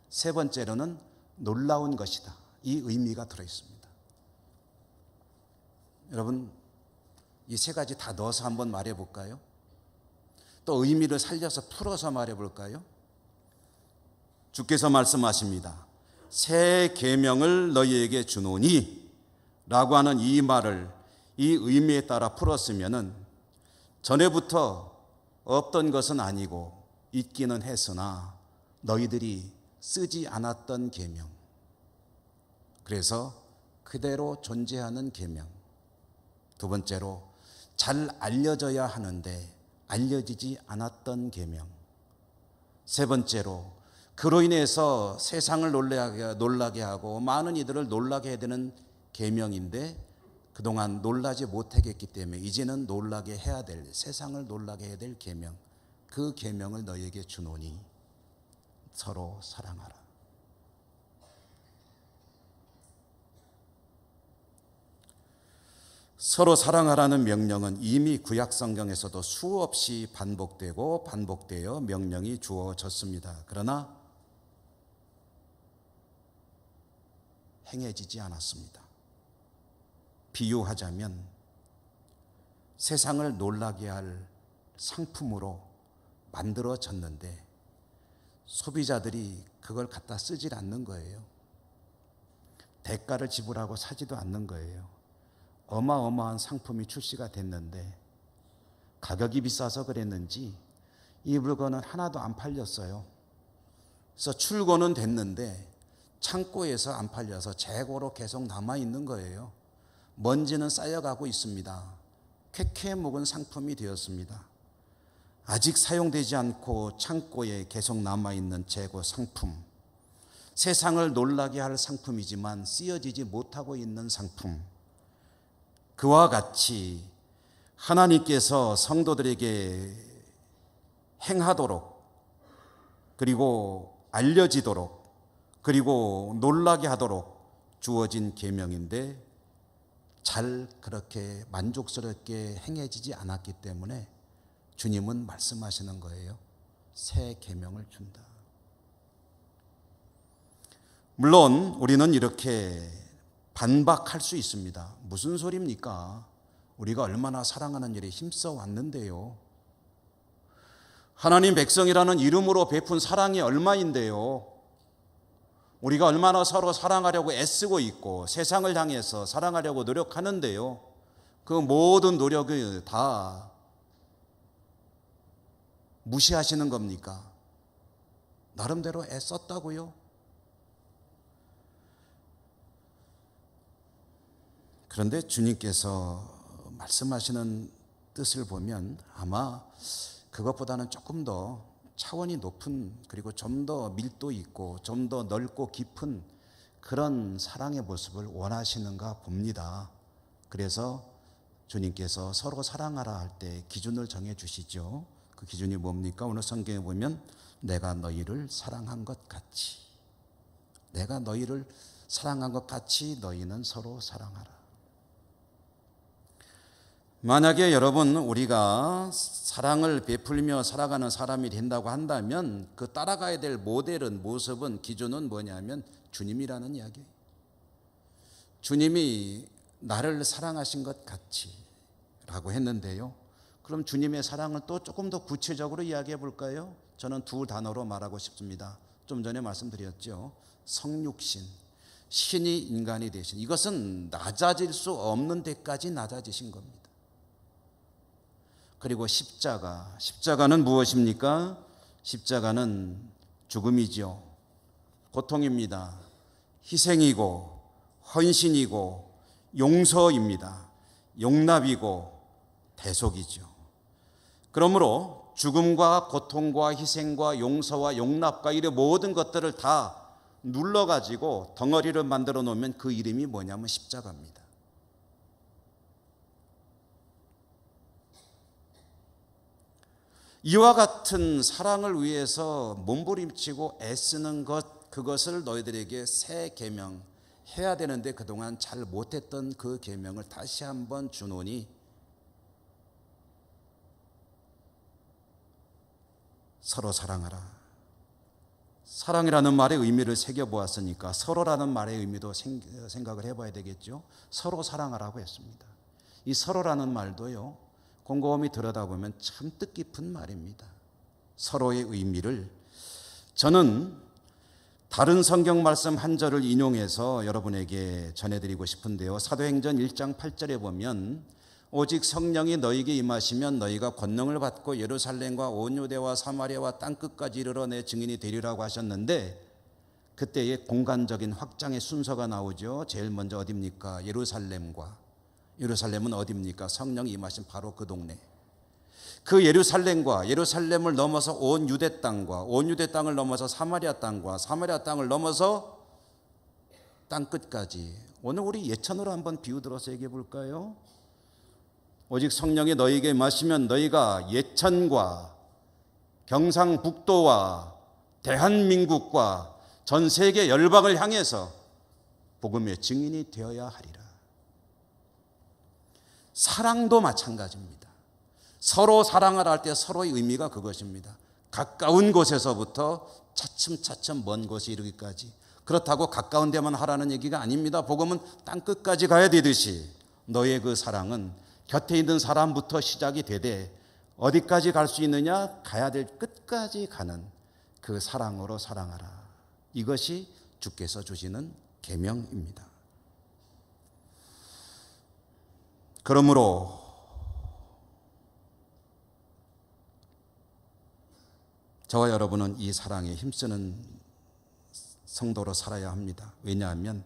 세 번째로는 놀라운 것이다. 이 의미가 들어있습니다. 여러분, 이 세 가지 다 넣어서 한번 말해 볼까요? 또 의미를 살려서 풀어서 말해 볼까요? 주께서 말씀하십니다. 새 계명을 너희에게 주노니 라고 하는 이 말을 이 의미에 따라 풀었으면은 전에부터 없던 것은 아니고 있기는 했으나 너희들이 쓰지 않았던 계명, 그래서 그대로 존재하는 계명. 두 번째로 잘 알려져야 하는데 알려지지 않았던 계명. 세 번째로 그로 인해서 세상을 놀라게 하고 많은 이들을 놀라게 해야 되는 계명인데 그동안 놀라지 못하겠기 때문에 이제는 놀라게 해야 될, 세상을 놀라게 해야 될 계명, 그 계명을 너희에게 주노니 서로 사랑하라. 서로 사랑하라는 명령은 이미 구약 성경에서도 수없이 반복되고 반복되어 명령이 주어졌습니다. 그러나 행해지지 않았습니다. 비유하자면 세상을 놀라게 할 상품으로 만들어졌는데 소비자들이 그걸 갖다 쓰질 않는 거예요. 대가를 지불하고 사지도 않는 거예요. 어마어마한 상품이 출시가 됐는데 가격이 비싸서 그랬는지 이 물건은 하나도 안 팔렸어요. 그래서 출고는 됐는데 창고에서 안 팔려서 재고로 계속 남아있는 거예요. 먼지는 쌓여가고 있습니다. 쾌쾌 묵은 상품이 되었습니다. 아직 사용되지 않고 창고에 계속 남아있는 재고 상품, 세상을 놀라게 할 상품이지만 쓰여지지 못하고 있는 상품, 그와 같이 하나님께서 성도들에게 행하도록 그리고 알려지도록 그리고 놀라게 하도록 주어진 계명인데 잘 그렇게 만족스럽게 행해지지 않았기 때문에 주님은 말씀하시는 거예요. 새 계명을 준다. 물론 우리는 이렇게 반박할 수 있습니다. 무슨 소리입니까? 우리가 얼마나 사랑하는 일에 힘써 왔는데요. 하나님 백성이라는 이름으로 베푼 사랑이 얼마인데요. 우리가 얼마나 서로 사랑하려고 애쓰고 있고 세상을 향해서 사랑하려고 노력하는데요. 그 모든 노력을 다 무시하시는 겁니까? 나름대로 애썼다고요? 그런데 주님께서 말씀하시는 뜻을 보면 아마 그것보다는 조금 더 차원이 높은 그리고 좀 더 밀도 있고 좀 더 넓고 깊은 그런 사랑의 모습을 원하시는가 봅니다. 그래서 주님께서 서로 사랑하라 할 때 기준을 정해 주시죠. 그 기준이 뭡니까? 오늘 성경에 보면 내가 너희를 사랑한 것 같이, 내가 너희를 사랑한 것 같이 너희는 서로 사랑하라. 만약에 여러분 우리가 사랑을 베풀며 살아가는 사람이 된다고 한다면 그 따라가야 될 모델은, 모습은, 기준은 뭐냐면 주님이라는 이야기예요. 주님이 나를 사랑하신 것 같이 라고 했는데요. 그럼 주님의 사랑을 또 조금 더 구체적으로 이야기해 볼까요? 저는 두 단어로 말하고 싶습니다. 좀 전에 말씀드렸죠. 성육신, 신이 인간이 되신, 이것은 낮아질 수 없는 데까지 낮아지신 겁니다. 그리고 십자가, 십자가는 무엇입니까? 십자가는 죽음이죠. 고통입니다. 희생이고 헌신이고 용서입니다. 용납이고 대속이죠. 그러므로 죽음과 고통과 희생과 용서와 용납과 이런 모든 것들을 다 눌러가지고 덩어리를 만들어 놓으면 그 이름이 뭐냐면 십자가입니다. 이와 같은 사랑을 위해서 몸부림치고 애쓰는 것, 그것을 너희들에게 새 계명 해야 되는데 그동안 잘 못했던 그 계명을 다시 한번 주노니 서로 사랑하라. 사랑이라는 말의 의미를 새겨보았으니까 서로라는 말의 의미도 생각을 해봐야 되겠죠. 서로 사랑하라고 했습니다. 이 서로라는 말도요, 곰곰이 들여다보면 참 뜻깊은 말입니다. 서로의 의미를 저는 다른 성경 말씀 한 절을 인용해서 여러분에게 전해드리고 싶은데요. 사도행전 1장 8절에 보면 오직 성령이 너희에게 임하시면 너희가 권능을 받고 예루살렘과 온 유대와 사마리아와 땅끝까지 이르러 내 증인이 되리라고 하셨는데 그때의 공간적인 확장의 순서가 나오죠. 제일 먼저 어디입니까? 예루살렘은 어디입니까? 성령이 임하신 바로 그 동네. 그 예루살렘을 넘어서 온 유대 땅과 온 유대 땅을 넘어서 사마리아 땅과 사마리아 땅을 넘어서 땅끝까지. 오늘 우리 예천으로 한번 비유 들어서 얘기해 볼까요? 오직 성령이 너희에게 임하시면 너희가 예천과 경상북도와 대한민국과 전 세계 열방을 향해서 복음의 증인이 되어야 하리라. 사랑도 마찬가지입니다. 서로 사랑하라 할 때 서로의 의미가 그것입니다. 가까운 곳에서부터 차츰차츰 먼 곳에 이르기까지. 그렇다고 가까운 데만 하라는 얘기가 아닙니다. 복음은 땅끝까지 가야 되듯이 너의 그 사랑은 곁에 있는 사람부터 시작이 되되 어디까지 갈 수 있느냐? 가야 될 끝까지 가는 그 사랑으로 사랑하라. 이것이 주께서 주시는 계명입니다. 그러므로 저와 여러분은 이 사랑에 힘쓰는 성도로 살아야 합니다. 왜냐하면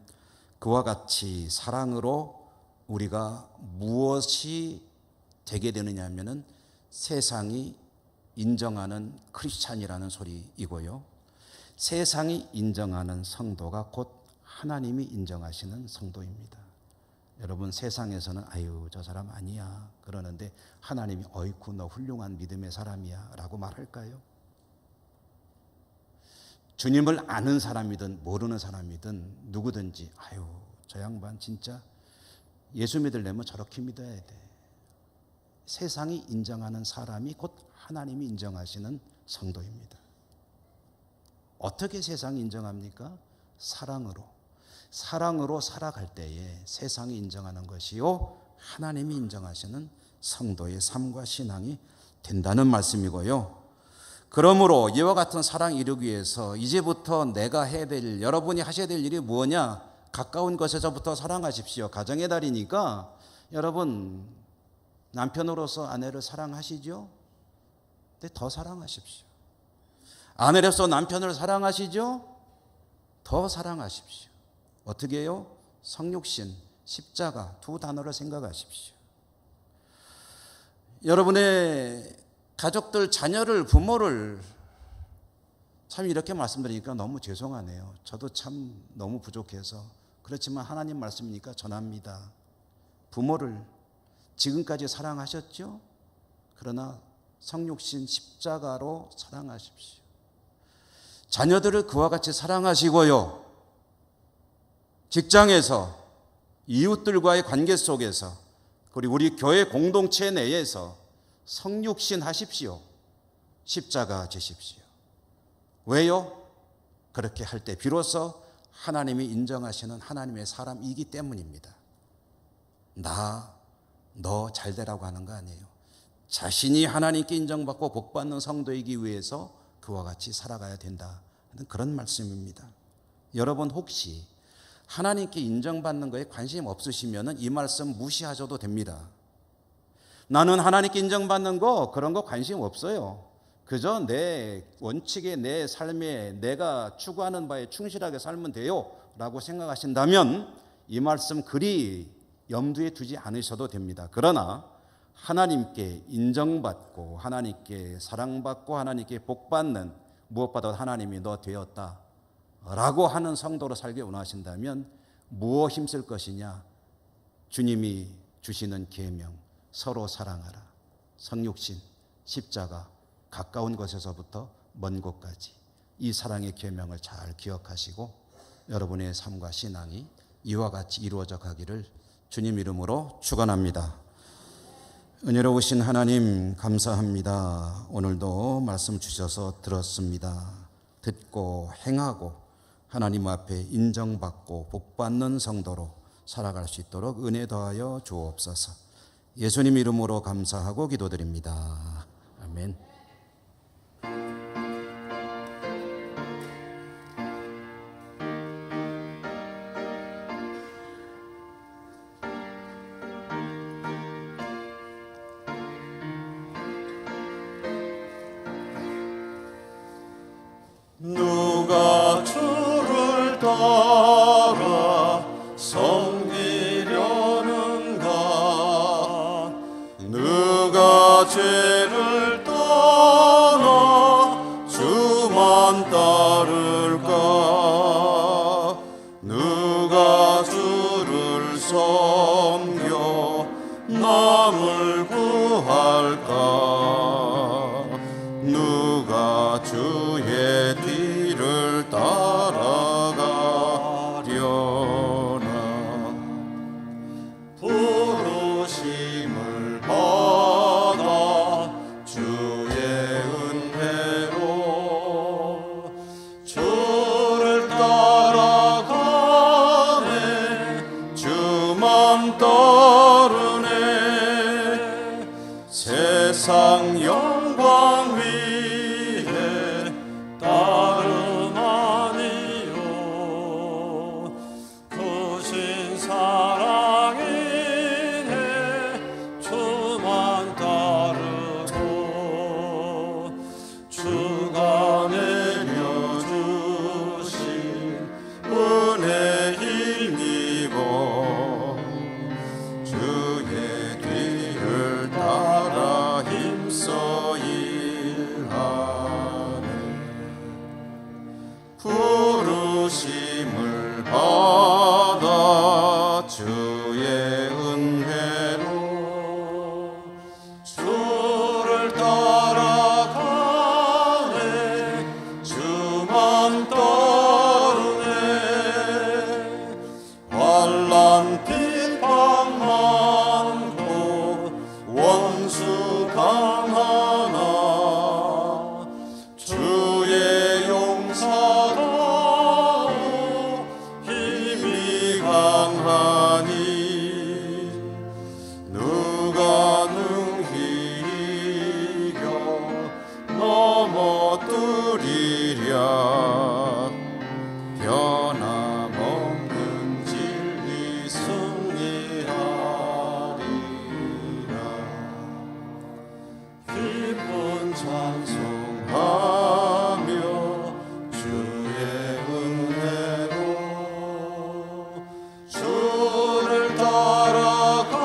그와 같이 사랑으로 우리가 무엇이 되게 되느냐 하면은 세상이 인정하는 크리스찬이라는 소리이고요. 세상이 인정하는 성도가 곧 하나님이 인정하시는 성도입니다. 여러분 세상에서는 아유 저 사람 아니야 그러는데 하나님이 어이쿠 너 훌륭한 믿음의 사람이야 라고 말할까요? 주님을 아는 사람이든 모르는 사람이든 누구든지 아유 저 양반 진짜 예수 믿으려면 저렇게 믿어야 돼. 세상이 인정하는 사람이 곧 하나님이 인정하시는 성도입니다. 어떻게 세상이 인정합니까? 사랑으로 살아갈 때에 세상이 인정하는 것이요 하나님이 인정하시는 성도의 삶과 신앙이 된다는 말씀이고요. 그러므로 이와 같은 사랑 이루기 위해서 이제부터 내가 해야 될 여러분이 하셔야 될 일이 뭐냐? 가까운 것에서부터 사랑하십시오. 가정의 달이니까 여러분 남편으로서 아내를 사랑하시죠? 근데 더 사랑하십시오. 아내로서 남편을 사랑하시죠? 더 사랑하십시오. 어떻게 해요? 성육신, 십자가 두 단어를 생각하십시오. 여러분의 가족들, 자녀를, 부모를 참 이렇게 말씀드리니까 너무 죄송하네요. 저도 참 너무 부족해서 그렇지만 하나님 말씀이니까 전합니다. 부모를 지금까지 사랑하셨죠? 그러나 성육신 십자가로 사랑하십시오. 자녀들을 그와 같이 사랑하시고요. 직장에서 이웃들과의 관계 속에서 그리고 우리 교회 공동체 내에서 성육신 하십시오. 십자가 지십시오. 왜요? 그렇게 할 때 비로소 하나님이 인정하시는 하나님의 사람이기 때문입니다. 너 잘되라고 하는 거 아니에요. 자신이 하나님께 인정받고 복받는 성도이기 위해서 그와 같이 살아가야 된다. 그런 말씀입니다. 여러분 혹시 하나님께 인정받는 거에 관심 없으시면 이 말씀 무시하셔도 됩니다. 나는 하나님께 인정받는 거 그런 거 관심 없어요. 그저 내 원칙에 내 삶에 내가 추구하는 바에 충실하게 살면 돼요 라고 생각하신다면 이 말씀 그리 염두에 두지 않으셔도 됩니다. 그러나 하나님께 인정받고 하나님께 사랑받고 하나님께 복받는 무엇보다 하나님이 너 되었다 라고 하는 성도로 살기 원하신다면 무엇 힘쓸 것이냐? 주님이 주시는 계명 서로 사랑하라. 성육신, 십자가 가까운 곳에서부터 먼 곳까지 이 사랑의 계명을 잘 기억하시고 여러분의 삶과 신앙이 이와 같이 이루어져 가기를 주님 이름으로 축원합니다. 은혜로우신 하나님 감사합니다. 오늘도 말씀 주셔서 들었습니다. 듣고 행하고 하나님 앞에 인정받고 복받는 성도로 살아갈 수 있도록 은혜 더하여 주옵소서. 예수님 이름으로 감사하고 기도드립니다. 아멘. 누가 주를 따라 섬기려는가? 누가 죄를 떠나 주만 따를까? 누가 주를 섬겨 남을 구할까? 누가 주의 뒤를 따라가려나? 부르심을 받아 주의 은혜로 주를 따라가네. 주만 따르네. 세상 영광 위에 따름 아니요. 크신 사랑이네. 주만 따르고 주가 내려주신 은혜 힘입어 주의 뒤를 따라 힘써 일하네. 부르심을 받아 주의 은혜로 주를 따라가네. 주만 따르네. 환난 핍박 많고 원수 강하나 주의 용사로 힘이 강하니 누가 능히 이겨 넘어뜨리랴? 변함없는 진리 승리하리라. 기쁜 찬송하며 주의 은혜로 주를 따라가네.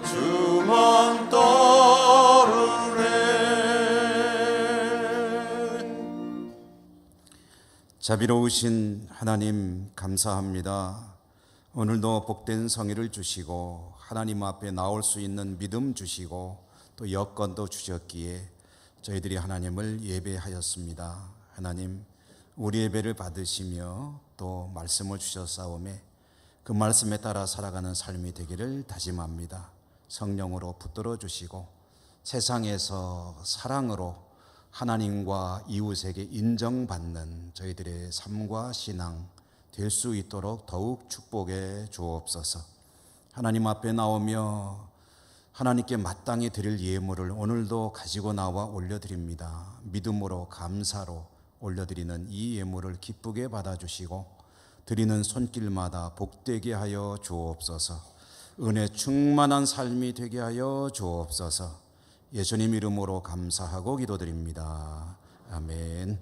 주만 따르네. 자비로우신 하나님 감사합니다. 오늘도 복된 성의를 주시고 하나님 앞에 나올 수 있는 믿음 주시고 또 여건도 주셨기에 저희들이 하나님을 예배하였습니다. 하나님, 우리 예배를 받으시며 또 말씀을 주셨사오매 그 말씀에 따라 살아가는 삶이 되기를 다짐합니다. 성령으로 붙들어 주시고 세상에서 사랑으로 하나님과 이웃에게 인정받는 저희들의 삶과 신앙 될 수 있도록 더욱 축복해 주옵소서. 하나님 앞에 나오며 하나님께 마땅히 드릴 예물을 오늘도 가지고 나와 올려드립니다. 믿음으로 감사로 올려드리는 이 예물을 기쁘게 받아주시고 드리는 손길마다 복되게 하여 주옵소서. 은혜 충만한 삶이 되게 하여 주옵소서. 예수님 이름으로 감사하고 기도드립니다. 아멘.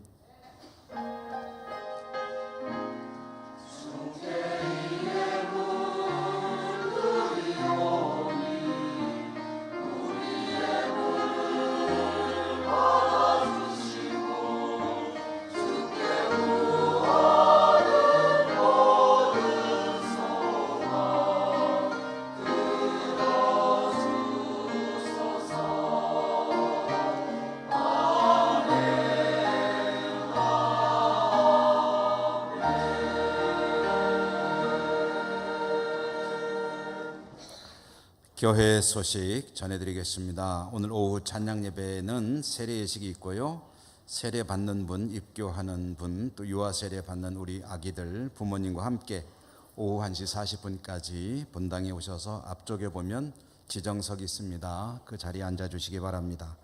교회 소식 전해드리겠습니다. 오늘 오후 찬양 예배는 세례 예식이 있고요. 세례 받는 분, 입교하는 분, 또 유아 세례 받는 우리 아기들 부모님과 함께 오후 1시 40분까지 본당에 오셔서 앞쪽에 보면 지정석이 있습니다. 그 자리에 앉아주시기 바랍니다.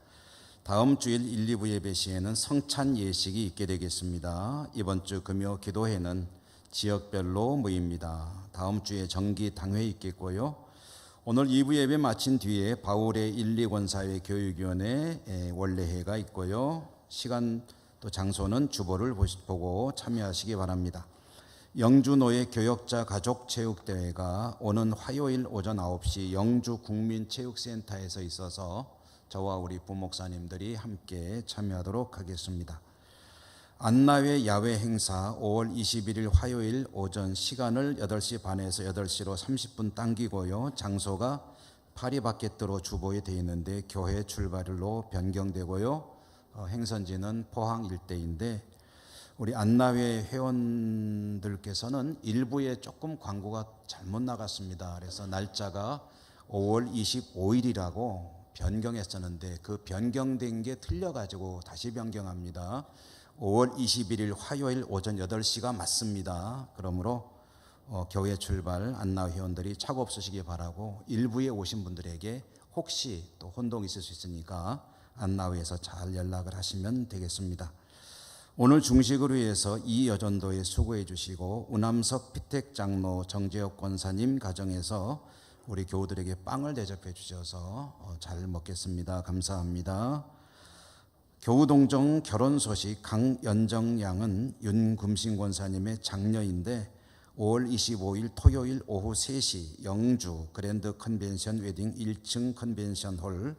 다음 주일 1, 2부 예배 시에는 성찬 예식이 있게 되겠습니다. 이번 주 금요 기도회는 지역별로 모입니다. 다음 주에 정기 당회 있겠고요. 오늘 2부 예배 마친 뒤에 바울의 1, 2권사회 교육위원회 원래회가 있고요. 시간 또 장소는 주보를 보고 참여하시기 바랍니다. 영주노예 교역자 가족체육대회가 오는 화요일 오전 9시 영주국민체육센터에서 있어서 저와 우리 부목사님들이 함께 참여하도록 하겠습니다. 안나회 야외 행사 5월 21일 화요일 오전 시간을 8시 반에서 8시로 30분 당기고요. 장소가 파리바게뜨로 주보에 되어 있는데 교회 출발로 변경되고요. 행선지는 포항 일대인데 우리 안나회 회원들께서는 일부에 조금 광고가 잘못 나갔습니다. 그래서 날짜가 5월 25일이라고 변경했었는데 그 변경된 게 틀려가지고 다시 변경합니다. 5월 21일 화요일 오전 8시가 맞습니다. 그러므로 교회 출발 안나회 회원들이 착오 없으시기 바라고 일부에 오신 분들에게 혹시 또 혼동이 있을 수 있으니까 안나회에서 잘 연락을 하시면 되겠습니다. 오늘 중식을 위해서 이여전도에 수고해 주시고 우남석 피택장로 정재혁 권사님 가정에서 우리 교우들에게 빵을 대접해 주셔서 잘 먹겠습니다. 감사합니다. 교우동정 결혼 소식 강연정 양은 윤금신 권사님의 장녀인데 5월 25일 토요일 오후 3시 영주 그랜드 컨벤션 웨딩 1층 컨벤션 홀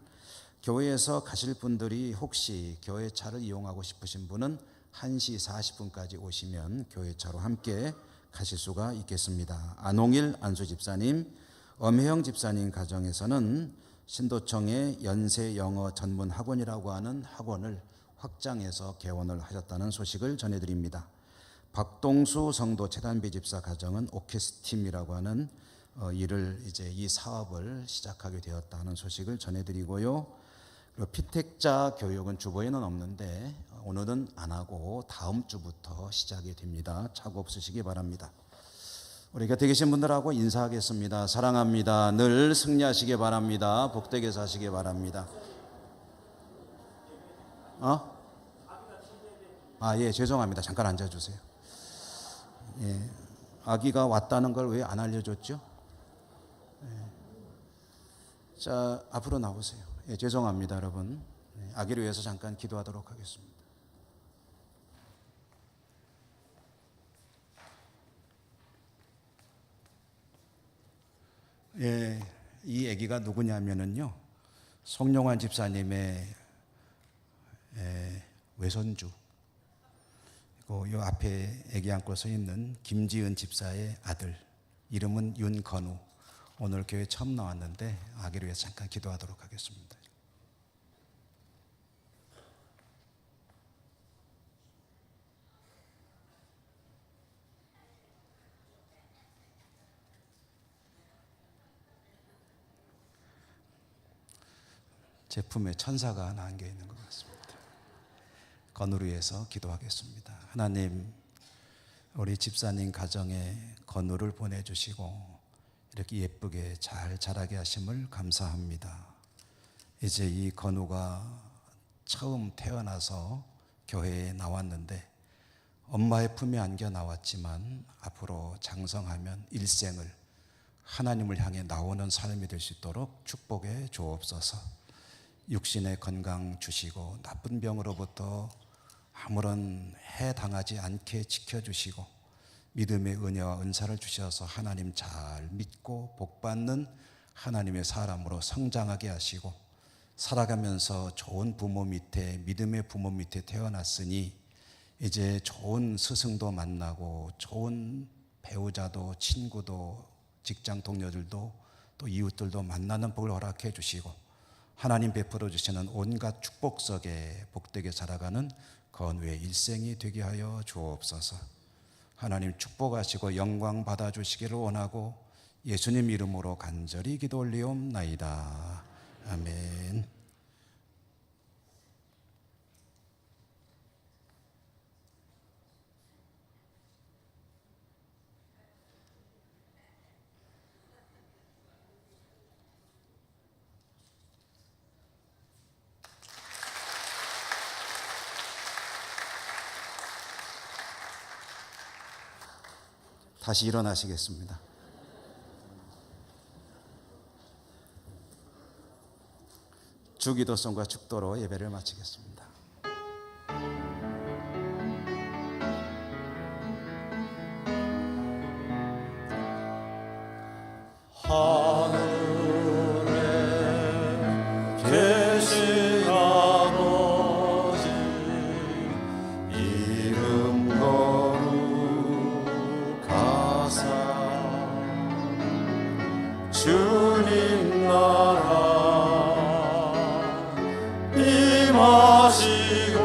교회에서 가실 분들이 혹시 교회 차를 이용하고 싶으신 분은 1시 40분까지 오시면 교회 차로 함께 가실 수가 있겠습니다. 안홍일 안수집사님, 엄혜영 집사님 가정에서는 신도청의 연세 영어 전문 학원이라고 하는 학원을 확장해서 개원을 하셨다는 소식을 전해드립니다. 박동수 성도 재단비 집사 가정은 오케스팀이라고 하는 이 사업을 시작하게 되었다는 소식을 전해드리고요. 그리고 피택자 교육은 주보에는 없는데 오늘은 안 하고 다음 주부터 시작이 됩니다. 착오 없으시기 바랍니다. 우리 곁에 계신 분들하고 인사하겠습니다. 사랑합니다. 늘 승리하시기 바랍니다. 복되게 사시기 바랍니다. 예, 죄송합니다. 잠깐 앉아주세요. 예, 아기가 왔다는 걸 왜 안 알려줬죠? 자, 앞으로 나오세요. 예, 죄송합니다, 여러분. 아기를 위해서 잠깐 기도하도록 하겠습니다. 예, 이 아기가 누구냐면은요, 송용환 집사님의 외손주. 이 앞에 아기 안고 서 있는 김지은 집사의 아들. 이름은 윤건우. 오늘 교회 처음 나왔는데 아기를 위해서 잠깐 기도하도록 하겠습니다. 제품에 천사가 하나 안겨 있는 것 같습니다. 건우를 위해서 기도하겠습니다. 하나님, 우리 집사님 가정에 건우를 보내주시고 이렇게 예쁘게 잘 자라게 하심을 감사합니다. 이제 이 건우가 처음 태어나서 교회에 나왔는데 엄마의 품에 안겨 나왔지만 앞으로 장성하면 일생을 하나님을 향해 나오는 삶이 될 수 있도록 축복해 주옵소서. 육신의 건강 주시고 나쁜 병으로부터 아무런 해당하지 않게 지켜주시고 믿음의 은혜와 은사를 주셔서 하나님 잘 믿고 복받는 하나님의 사람으로 성장하게 하시고 살아가면서 좋은 부모 밑에 믿음의 부모 밑에 태어났으니 이제 좋은 스승도 만나고 좋은 배우자도 친구도 직장 동료들도 또 이웃들도 만나는 복을 허락해 주시고 하나님 베풀어 주시는 온갖 축복 속에 복되게 살아가는 건우의 일생이 되게 하여 주옵소서. 하나님 축복하시고 영광 받아주시기를 원하고 예수님 이름으로 간절히 기도 올리옵나이다. 아멘. 다시 일어나시겠습니다. 주기도성과 축도로 예배를 마치겠습니다. 하늘에 계신 아버지 이름 거룩하사 주님 나라 임하시고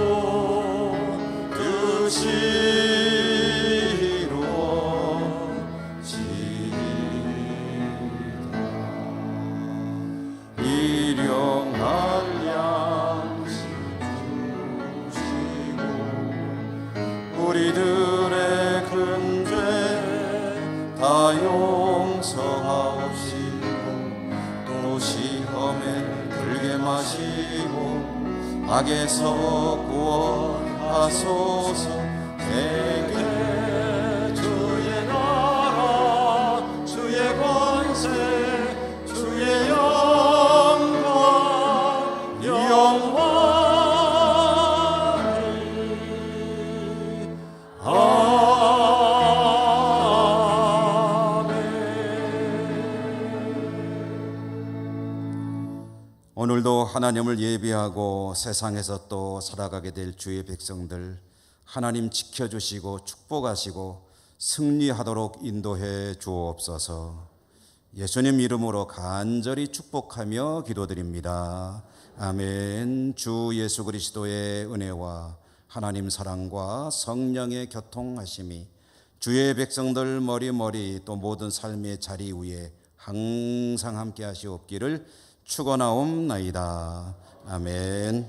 뜻이 이루어지리이다. 일용할 양식 주시고 우리들의 큰 죄 다 용서하옵시고 또 시험에 들게 마시고 악에서 구원하소서. 내게 주의 나라 주의 권세 주의 영광 영원히 오늘도 하나님을 예비하고 세상에서 또 살아가게 될 주의 백성들 하나님 지켜주시고 축복하시고 승리하도록 인도해 주옵소서. 예수님 이름으로 간절히 축복하며 기도드립니다. 아멘. 주 예수 그리스도의 은혜와 하나님 사랑과 성령의 교통하심이 주의 백성들 머리머리 또 모든 삶의 자리 위에 항상 함께 하시옵기를 축원하옵나이다. 아멘.